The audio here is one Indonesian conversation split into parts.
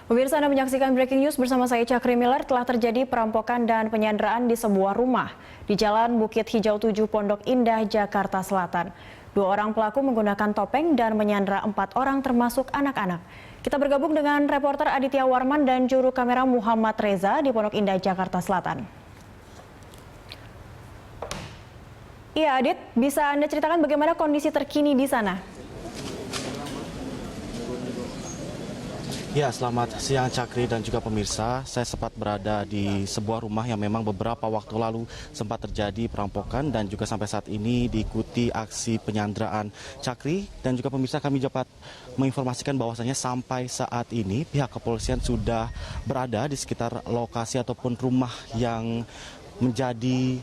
Pemirsa, Anda menyaksikan Breaking News bersama saya Cakri Miller. Telah terjadi perampokan dan penyanderaan di sebuah rumah di Jalan Bukit Hijau 7 Pondok Indah, Jakarta Selatan. 2 orang pelaku menggunakan topeng dan menyandera 4 orang termasuk anak-anak. Kita bergabung dengan reporter Aditya Warman dan juru kamera Muhammad Reza di Pondok Indah, Jakarta Selatan. Iya, Adit, bisa Anda ceritakan bagaimana kondisi terkini di sana? Ya, selamat siang Cakri dan juga pemirsa. Saya sempat berada di sebuah rumah yang memang beberapa waktu lalu sempat terjadi perampokan dan juga sampai saat ini diikuti aksi penyanderaan. Cakri dan juga pemirsa, kami dapat menginformasikan bahwasannya sampai saat ini pihak kepolisian sudah berada di sekitar lokasi ataupun rumah yang menjadi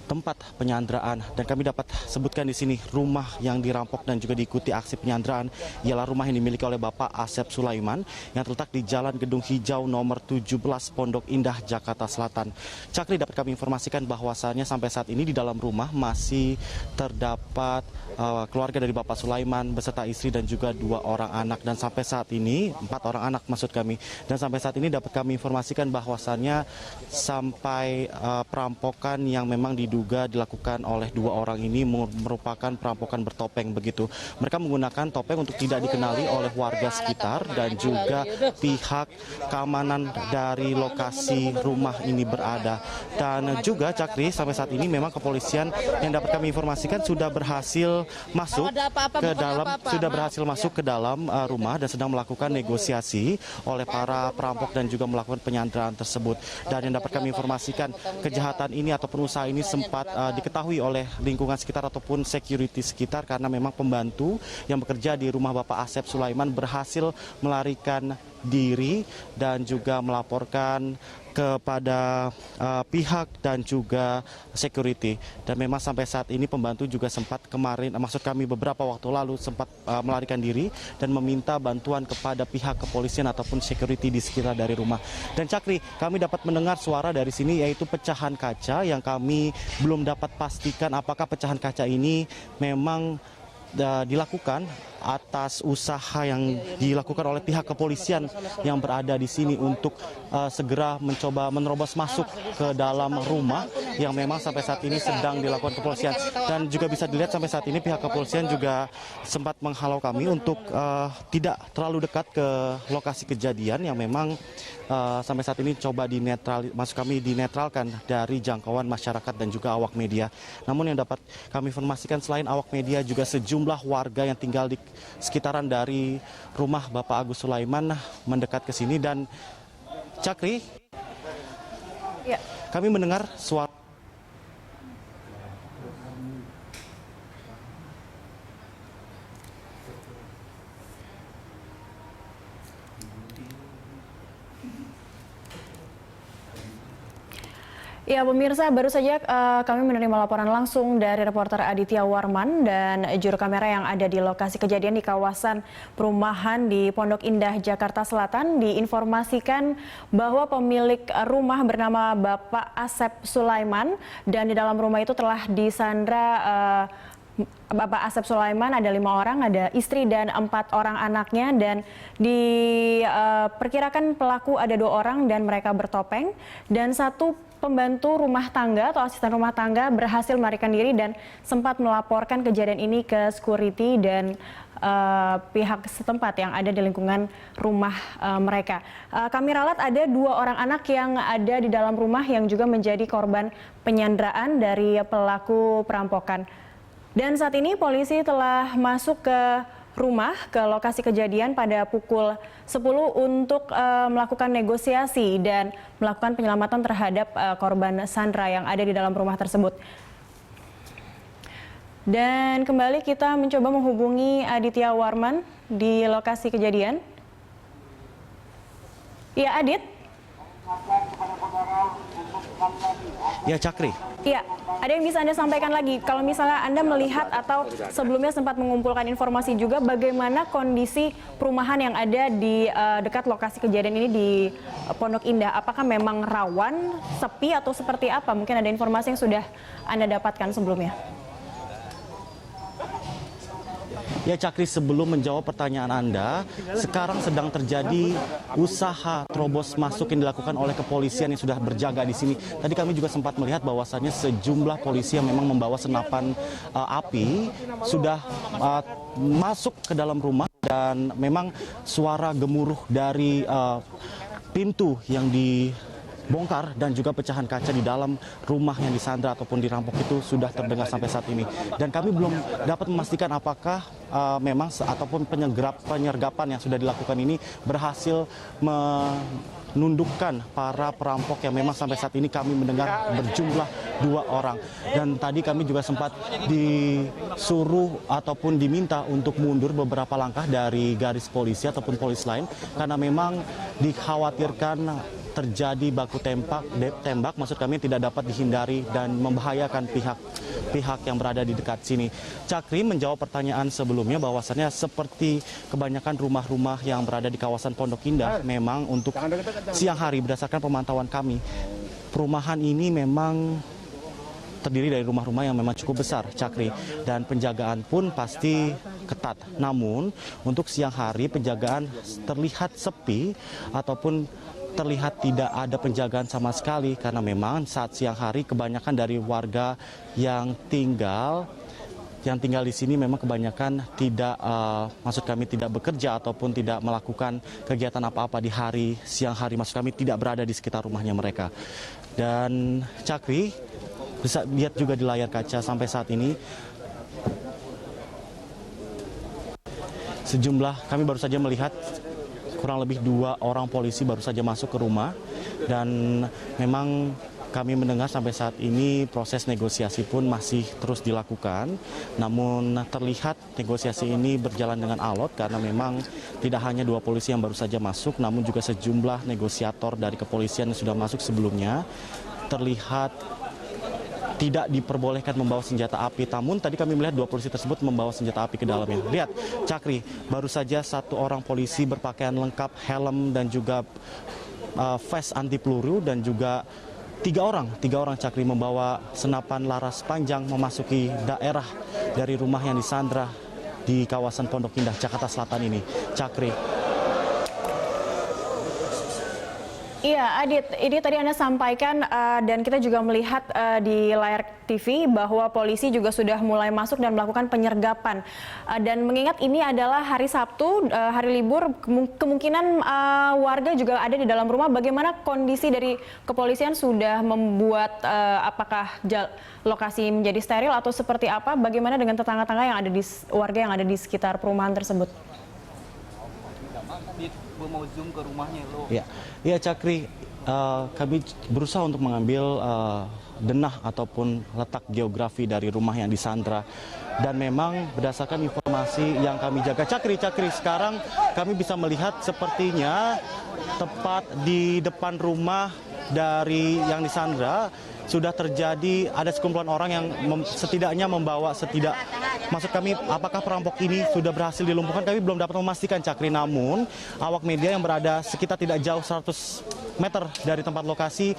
tempat penyanderaan, dan kami dapat sebutkan di sini rumah yang dirampok dan juga diikuti aksi penyanderaan ialah rumah yang dimiliki oleh Bapak Asep Sulaiman yang terletak di Jalan Gedung Hijau nomor 17 Pondok Indah, Jakarta Selatan. Cakri, dapat kami informasikan bahwasannya sampai saat ini di dalam rumah masih terdapat keluarga dari Bapak Sulaiman beserta istri dan juga 2 orang anak, dan sampai saat ini 4 orang anak maksud kami, dan sampai saat ini dapat kami informasikan bahwasannya sampai perampokan yang memang diduga dilakukan oleh 2 orang ini merupakan perampokan bertopeng begitu. Mereka menggunakan topeng untuk tidak dikenali oleh warga sekitar dan juga pihak keamanan dari lokasi rumah ini berada. Dan juga Cakri, sampai saat ini memang kepolisian yang dapat kami informasikan sudah berhasil masuk ke dalam rumah dan sedang melakukan negosiasi oleh para perampok dan juga melakukan penyanderaan tersebut. Dan yang dapat kami informasikan, kejahatan ini ataupun usaha ini sempat diketahui oleh lingkungan sekitar ataupun security sekitar karena memang pembantu yang bekerja di rumah Bapak Asep Sulaiman berhasil melarikan diri dan juga melaporkan kepada pihak dan juga security. Dan memang sampai saat ini pembantu juga sempat beberapa waktu lalu sempat melarikan diri dan meminta bantuan kepada pihak kepolisian ataupun security di sekitar dari rumah. Dan Cakri, kami dapat mendengar suara dari sini yaitu pecahan kaca yang kami belum dapat pastikan apakah pecahan kaca ini memang dilakukan atas usaha yang dilakukan oleh pihak kepolisian yang berada di sini untuk segera mencoba menerobos masuk ke dalam rumah yang memang sampai saat ini sedang dilakukan kepolisian. Dan juga bisa dilihat sampai saat ini pihak kepolisian juga sempat menghalau kami untuk tidak terlalu dekat ke lokasi kejadian yang memang sampai saat ini coba dinetralkan dari jangkauan masyarakat dan juga awak media. Namun yang dapat kami informasikan, selain awak media juga sejumlah warga yang tinggal di sekitaran dari rumah Bapak Agus Sulaiman mendekat ke sini. Dan Cakri, ya, kami mendengar suara Ya, pemirsa, baru saja kami menerima laporan langsung dari reporter Aditya Warman dan juru kamera yang ada di lokasi kejadian di kawasan perumahan di Pondok Indah, Jakarta Selatan. Diinformasikan bahwa pemilik rumah bernama Bapak Asep Sulaiman dan di dalam rumah itu telah disandra Bapak Asep Sulaiman, ada 5 orang, ada istri dan 4 orang anaknya, dan diperkirakan pelaku ada 2 orang dan mereka bertopeng, dan 1 pembantu rumah tangga atau asisten rumah tangga berhasil melarikan diri dan sempat melaporkan kejadian ini ke security dan pihak setempat yang ada di lingkungan rumah mereka. Kami ralat ada 2 orang anak yang ada di dalam rumah yang juga menjadi korban penyanderaan dari pelaku perampokan. Dan saat ini polisi telah masuk ke rumah, ke lokasi kejadian pada pukul 10 untuk melakukan negosiasi dan melakukan penyelamatan terhadap korban Sandra yang ada di dalam rumah tersebut. Dan kembali kita mencoba menghubungi Aditya Warman di lokasi kejadian. Ya, Adit. Ya, Cakri. Iya, ada yang bisa Anda sampaikan lagi? Kalau misalnya Anda melihat atau sebelumnya sempat mengumpulkan informasi juga bagaimana kondisi perumahan yang ada di dekat lokasi kejadian ini di Pondok Indah. Apakah memang rawan, sepi atau seperti apa? Mungkin ada informasi yang sudah Anda dapatkan sebelumnya. Ya Cakri, sebelum menjawab pertanyaan Anda, sekarang sedang terjadi usaha terobos masuk yang dilakukan oleh kepolisian yang sudah berjaga di sini. Tadi kami juga sempat melihat bahwasannya sejumlah polisi yang memang membawa senapan api sudah masuk ke dalam rumah, dan memang suara gemuruh dari pintu yang dibongkar dan juga pecahan kaca di dalam rumah yang disandra ataupun dirampok itu sudah terdengar sampai saat ini. Dan kami belum dapat memastikan apakah memang ataupun penyergapan yang sudah dilakukan ini berhasil menundukkan para perampok yang memang sampai saat ini kami mendengar berjumlah 2 orang. Dan tadi kami juga sempat disuruh ataupun diminta untuk mundur beberapa langkah dari garis polisi ataupun polisi lain, karena memang dikhawatirkan terjadi baku tembak, maksud kami tidak dapat dihindari dan membahayakan pihak yang berada di dekat sini. Cakri, menjawab pertanyaan sebelumnya bahwasannya seperti kebanyakan rumah-rumah yang berada di kawasan Pondok Indah, memang untuk siang hari berdasarkan pemantauan kami, perumahan ini memang terdiri dari rumah-rumah yang memang cukup besar, Cakri, dan penjagaan pun pasti ketat. Namun untuk siang hari penjagaan terlihat sepi ataupun terlihat tidak ada penjagaan sama sekali, karena memang saat siang hari kebanyakan dari warga yang tinggal di sini memang kebanyakan tidak, maksud kami tidak bekerja ataupun tidak melakukan kegiatan apa-apa di hari siang hari, maksud kami tidak berada di sekitar rumahnya mereka. Dan Cakri, bisa lihat juga di layar kaca sampai saat ini kami baru saja melihat kurang lebih 2 orang polisi baru saja masuk ke rumah, dan memang kami mendengar sampai saat ini proses negosiasi pun masih terus dilakukan. Namun terlihat negosiasi ini berjalan dengan alot, karena memang tidak hanya 2 polisi yang baru saja masuk, namun juga sejumlah negosiator dari kepolisian yang sudah masuk sebelumnya terlihat tidak diperbolehkan membawa senjata api. Namun tadi kami melihat 2 polisi tersebut membawa senjata api ke dalamnya. Lihat Cakri, baru saja 1 orang polisi berpakaian lengkap, helm dan juga vest anti peluru, dan juga 3 orang Cakri membawa senapan laras panjang memasuki daerah dari rumah yang disandra di kawasan Pondok Indah, Jakarta Selatan ini. Cakri. Iya, Adit, ini tadi Anda sampaikan dan kita juga melihat di layar TV bahwa polisi juga sudah mulai masuk dan melakukan penyergapan. Dan mengingat ini adalah hari Sabtu, hari libur, kemungkinan warga juga ada di dalam rumah. Bagaimana kondisi dari kepolisian, sudah membuat apakah lokasi menjadi steril atau seperti apa? Bagaimana dengan tetangga-tetangga yang ada di warga yang ada di sekitar perumahan tersebut? Mau zoom ke rumahnya lo. Ya Cakri, kami berusaha untuk mengambil denah ataupun letak geografi dari rumah yang disandra, dan memang berdasarkan informasi yang kami jaga, Cakri, sekarang kami bisa melihat sepertinya tepat di depan rumah dari yang disandra sudah terjadi ada sekumpulan orang yang setidaknya membawa maksud kami apakah perampok ini sudah berhasil dilumpuhkan, kami belum dapat memastikan, Cakri. Namun awak media yang berada sekitar tidak jauh 100 meter dari tempat lokasi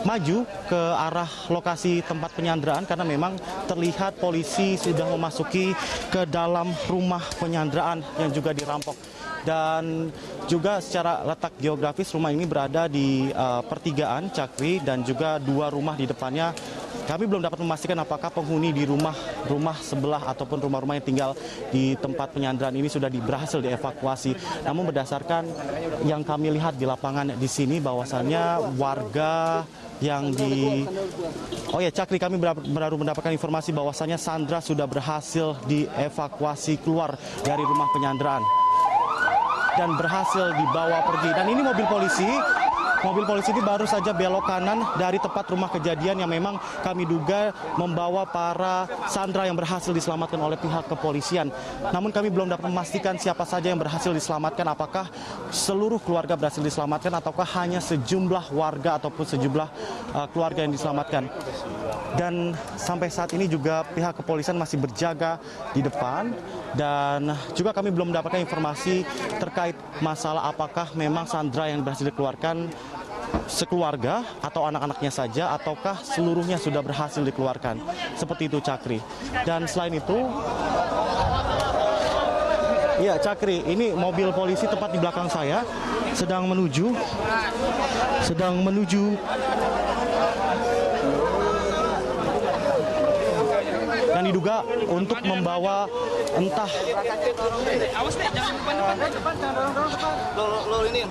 maju ke arah lokasi tempat penyanderaan, karena memang terlihat polisi sudah memasuki ke dalam rumah penyanderaan yang juga dirampok. Dan juga secara letak geografis rumah ini berada di pertigaan, Cakri, dan juga 2 rumah di depannya. Kami belum dapat memastikan apakah penghuni di rumah sebelah ataupun rumah-rumah yang tinggal di tempat penyanderaan ini sudah berhasil dievakuasi. Namun berdasarkan yang kami lihat di lapangan di sini, bahwasannya warga yang Cakri, kami baru mendapatkan informasi bahwasannya Sandra sudah berhasil dievakuasi keluar dari rumah penyanderaan dan berhasil dibawa pergi. Dan ini mobil polisi ini baru saja belok kanan dari tempat rumah kejadian yang memang kami duga membawa para sandra yang berhasil diselamatkan oleh pihak kepolisian. Namun kami belum dapat memastikan siapa saja yang berhasil diselamatkan, apakah seluruh keluarga berhasil diselamatkan ataukah hanya sejumlah warga ataupun sejumlah keluarga yang diselamatkan. Dan sampai saat ini juga pihak kepolisian masih berjaga di depan, dan juga kami belum mendapatkan informasi terkait masalah apakah memang sandra yang berhasil dikeluarkan sekeluarga atau anak-anaknya saja, ataukah seluruhnya sudah berhasil dikeluarkan. Seperti itu, Cakri. Dan selain itu Iya, Cakri, ini mobil polisi tepat di belakang saya sedang menuju yang diduga untuk membawa entah Awas deh, jangan depan, jangan dorong depan. Lo ini.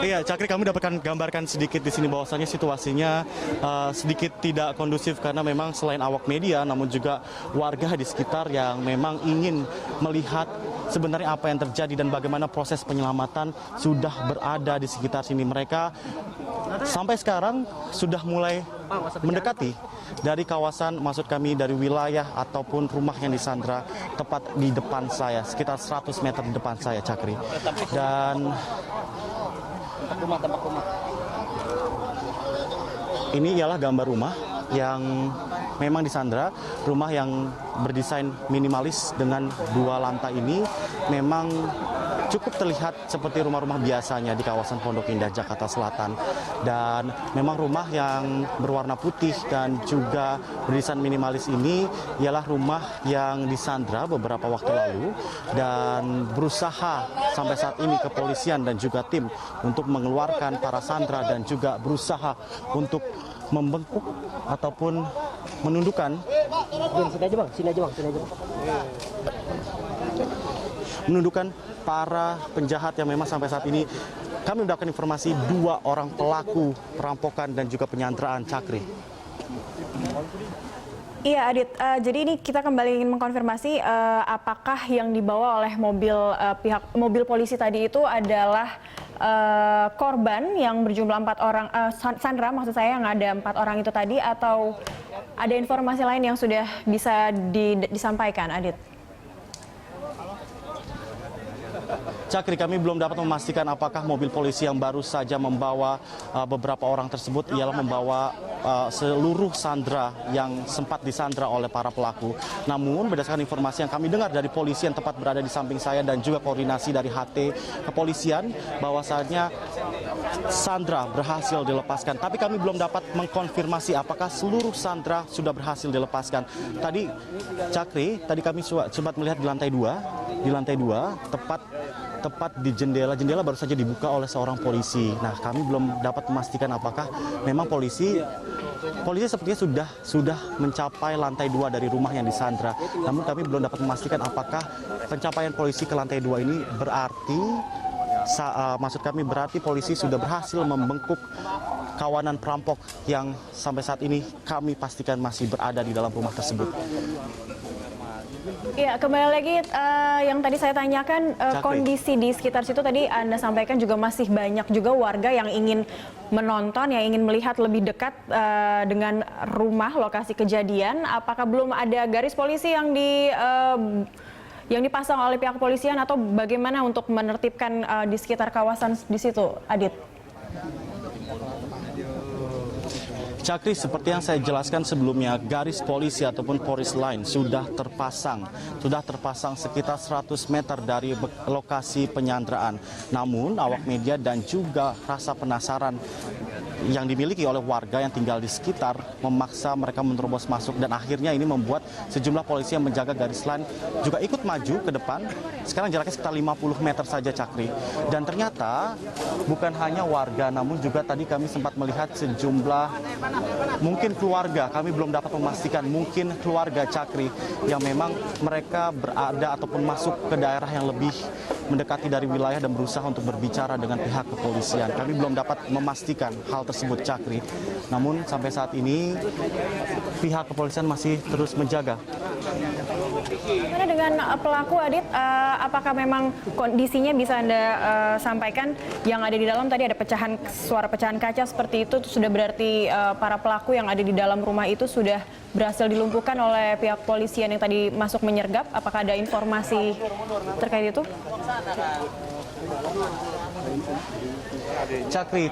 Iya, Cakri, kami dapatkan gambarkan sedikit di sini bahwasanya situasinya sedikit tidak kondusif karena memang selain awak media, namun juga warga di sekitar yang memang ingin melihat sebenarnya apa yang terjadi dan bagaimana proses penyelamatan sudah berada di sekitar sini. Mereka sampai sekarang sudah mulai mendekati dari kawasan, maksud kami dari wilayah ataupun rumah yang disandra tepat di depan saya, sekitar 100 meter di depan saya, Cakri. Dan Tempat rumah. ini ialah gambar rumah yang memang disandra. Rumah yang berdesain minimalis dengan 2 lantai ini memang cukup terlihat seperti rumah-rumah biasanya di kawasan Pondok Indah, Jakarta Selatan. Dan memang rumah yang berwarna putih dan juga berdesain minimalis ini ialah rumah yang disandra beberapa waktu lalu dan berusaha sampai saat ini kepolisian dan juga tim untuk mengeluarkan para sandra dan juga berusaha untuk membengkuk ataupun menundukkan menundukkan para penjahat yang memang sampai saat ini kami mendapatkan informasi 2 orang pelaku perampokan dan juga penyanderaan, Cakri. Iya, Adit. Jadi ini kita kembali ingin mengkonfirmasi apakah yang dibawa oleh mobil polisi tadi itu adalah korban yang berjumlah 4 orang, sandra maksud saya, yang ada 4 orang itu tadi, atau ada informasi lain yang sudah bisa disampaikan, Adit? Cakri, kami belum dapat memastikan apakah mobil polisi yang baru saja membawa beberapa orang tersebut ialah membawa seluruh sandra yang sempat disandra oleh para pelaku. Namun berdasarkan informasi yang kami dengar dari polisi yang tepat berada di samping saya dan juga koordinasi dari HT kepolisian, bahwasanya sandra berhasil dilepaskan. Tapi kami belum dapat mengkonfirmasi apakah seluruh sandra sudah berhasil dilepaskan. Tadi, Cakri, tadi kami sempat melihat di lantai 2, tepat di jendela baru saja dibuka oleh seorang polisi. Nah, kami belum dapat memastikan apakah memang polisi sepertinya sudah mencapai lantai 2 dari rumah yang disandra. Namun kami belum dapat memastikan apakah pencapaian polisi ke lantai 2 ini berarti maksud kami berarti polisi sudah berhasil membengkuk kawanan perampok yang sampai saat ini kami pastikan masih berada di dalam rumah tersebut. Ya, kembali lagi yang tadi saya tanyakan, kondisi di sekitar situ tadi Anda sampaikan juga masih banyak juga warga yang ingin menonton, yang ingin melihat lebih dekat dengan rumah lokasi kejadian. Apakah belum ada garis polisi yang dipasang oleh pihak kepolisian atau bagaimana untuk menertibkan di sekitar kawasan di situ, Adit? Cakri, seperti yang saya jelaskan sebelumnya, garis polisi ataupun polis line sudah terpasang sekitar 100 meter dari lokasi penyanderaan. Namun awak media dan juga rasa penasaran yang dimiliki oleh warga yang tinggal di sekitar memaksa mereka menerobos masuk, dan akhirnya ini membuat sejumlah polisi yang menjaga garis line juga ikut maju ke depan. Sekarang jaraknya sekitar 50 meter saja, Cakri. Dan ternyata bukan hanya warga, namun juga tadi kami sempat melihat sejumlah mungkin keluarga, kami belum dapat memastikan, mungkin keluarga, Cakri, yang memang mereka berada ataupun masuk ke daerah yang lebih mendekati dari wilayah dan berusaha untuk berbicara dengan pihak kepolisian. Kami belum dapat memastikan hal tersebut, Cakri. Namun sampai saat ini pihak kepolisian masih terus menjaga. Bagaimana dengan pelaku, Adit? Apakah memang kondisinya bisa Anda sampaikan yang ada di dalam tadi ada suara pecahan kaca seperti itu sudah berarti para pelaku yang ada di dalam rumah itu sudah berhasil dilumpuhkan oleh pihak polisian yang tadi masuk menyergap? Apakah ada informasi terkait itu? Cakri,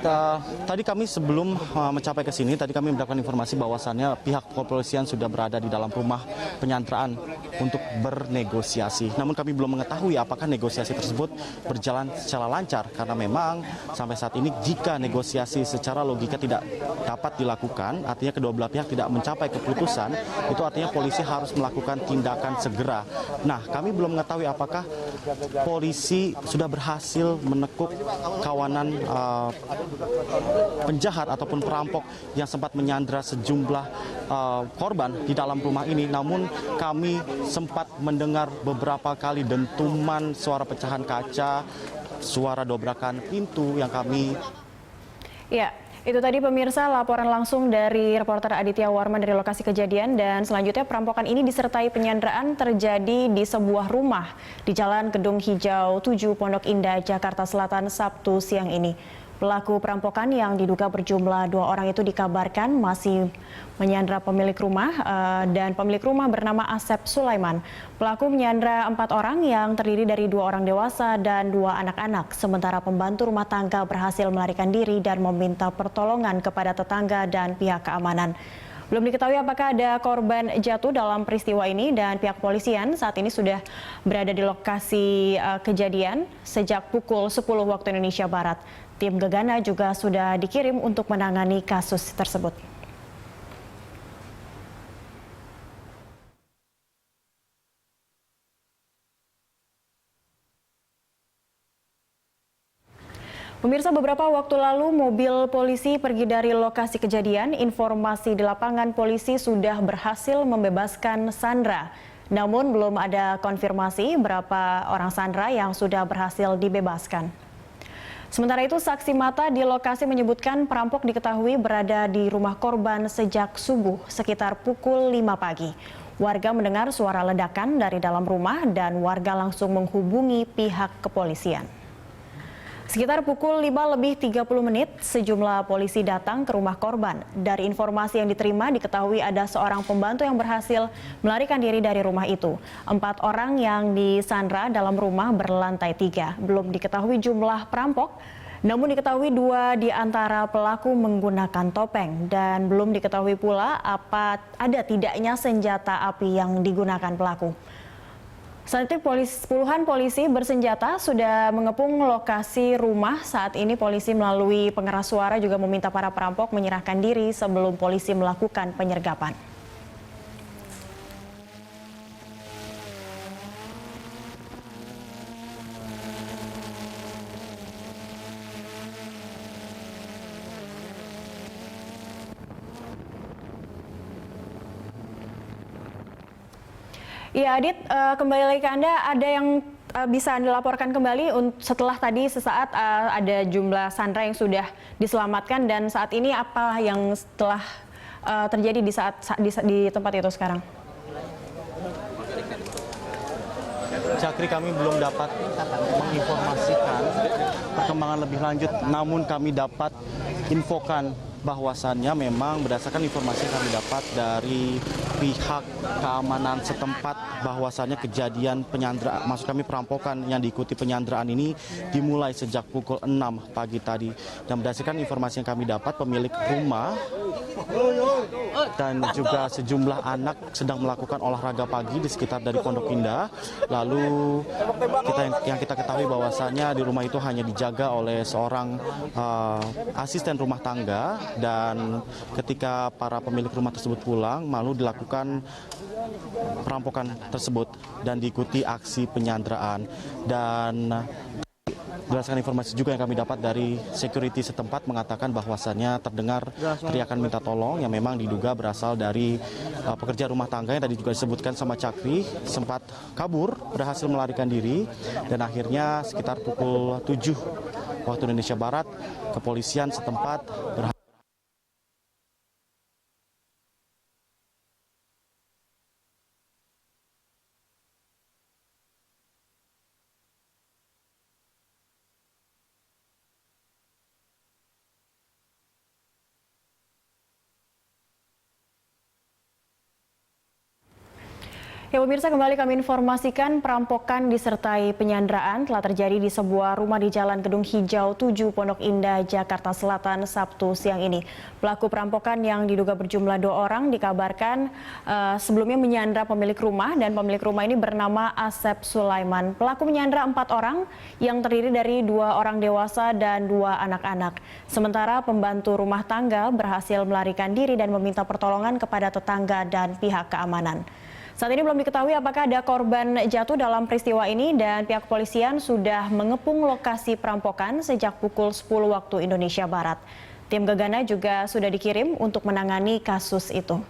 tadi kami sebelum mencapai ke sini, tadi kami mendapatkan informasi bahwasannya pihak kepolisian sudah berada di dalam rumah penyanderaan untuk bernegosiasi. Namun kami belum mengetahui apakah negosiasi tersebut berjalan secara lancar, karena memang sampai saat ini jika negosiasi secara logika tidak dapat dilakukan, artinya kedua belah pihak tidak mencapai keputusan, itu artinya polisi harus melakukan tindakan segera. Nah, kami belum mengetahui apakah polisi sudah berhasil menekuk kawanan penjahat ataupun perampok yang sempat menyandra sejumlah korban di dalam rumah ini. Namun kami sempat mendengar beberapa kali dentuman suara pecahan kaca, suara dobrakan pintu yang kami... Ya, itu tadi pemirsa laporan langsung dari reporter Aditya Warman dari lokasi kejadian, dan selanjutnya perampokan ini disertai penyanderaan terjadi di sebuah rumah di Jalan Gedung Hijau 7 Pondok Indah, Jakarta Selatan Sabtu siang ini. Pelaku perampokan yang diduga berjumlah 2 orang itu dikabarkan masih menyandra pemilik rumah dan pemilik rumah bernama Asep Sulaiman. Pelaku menyandra 4 orang yang terdiri dari 2 orang dewasa dan 2 anak-anak. Sementara pembantu rumah tangga berhasil melarikan diri dan meminta pertolongan kepada tetangga dan pihak keamanan. Belum diketahui apakah ada korban jatuh dalam peristiwa ini, dan pihak kepolisian saat ini sudah berada di lokasi kejadian sejak pukul 10 waktu Indonesia Barat. Tim Gegana juga sudah dikirim untuk menangani kasus tersebut. Pemirsa, beberapa waktu lalu mobil polisi pergi dari lokasi kejadian. Informasi di lapangan, polisi sudah berhasil membebaskan sandera. Namun belum ada konfirmasi berapa orang sandera yang sudah berhasil dibebaskan. Sementara itu, saksi mata di lokasi menyebutkan perampok diketahui berada di rumah korban sejak subuh sekitar pukul 5 pagi. Warga mendengar suara ledakan dari dalam rumah dan warga langsung menghubungi pihak kepolisian. Sekitar pukul 5:30 sejumlah polisi datang ke rumah korban. Dari informasi yang diterima diketahui ada seorang pembantu yang berhasil melarikan diri dari rumah itu. 4 orang yang disandra dalam rumah berlantai 3. Belum diketahui jumlah perampok, namun diketahui 2 di antara pelaku menggunakan topeng, dan belum diketahui pula apa ada tidaknya senjata api yang digunakan pelaku. Saat itu puluhan polisi bersenjata sudah mengepung lokasi rumah. Saat ini polisi melalui pengeras suara juga meminta para perampok menyerahkan diri sebelum polisi melakukan penyergapan. Ya, Adit, kembali lagi ke Anda. Ada yang bisa Anda laporkan kembali setelah tadi sesaat ada jumlah sandera yang sudah diselamatkan, dan saat ini apa yang setelah terjadi di tempat itu sekarang? Cakri, kami belum dapat menginformasikan perkembangan lebih lanjut, namun kami dapat infokan bahwasannya memang berdasarkan informasi yang kami dapat dari pihak keamanan setempat, bahwasannya kejadian penyanderaan, maksud kami perampokan yang diikuti penyanderaan ini dimulai sejak pukul 6 pagi tadi. Dan berdasarkan informasi yang kami dapat, pemilik rumah dan juga sejumlah anak sedang melakukan olahraga pagi di sekitar dari Pondok Indah. Lalu kita ketahui bahwasannya di rumah itu hanya dijaga oleh seorang asisten rumah tangga, dan ketika para pemilik rumah tersebut pulang, lalu dilakukan perampokan tersebut dan diikuti aksi penyanderaan. Dan berdasarkan informasi juga yang kami dapat dari security setempat mengatakan bahwasannya terdengar teriakan minta tolong yang memang diduga berasal dari pekerja rumah tangga yang tadi juga disebutkan sama Cakri, sempat kabur, berhasil melarikan diri, dan akhirnya sekitar pukul 7 waktu Indonesia Barat kepolisian setempat berhasil. Ya pemirsa, kembali kami informasikan perampokan disertai penyanderaan telah terjadi di sebuah rumah di Jalan Gedung Hijau 7 Pondok Indah, Jakarta Selatan Sabtu siang ini. Pelaku perampokan yang diduga berjumlah 2 orang dikabarkan sebelumnya menyandra pemilik rumah dan pemilik rumah ini bernama Asep Sulaiman. Pelaku menyandra 4 orang yang terdiri dari 2 orang dewasa dan 2 anak-anak. Sementara pembantu rumah tangga berhasil melarikan diri dan meminta pertolongan kepada tetangga dan pihak keamanan. Saat ini belum diketahui apakah ada korban jatuh dalam peristiwa ini dan pihak kepolisian sudah mengepung lokasi perampokan sejak pukul 10 waktu Indonesia Barat. Tim Gegana juga sudah dikirim untuk menangani kasus itu.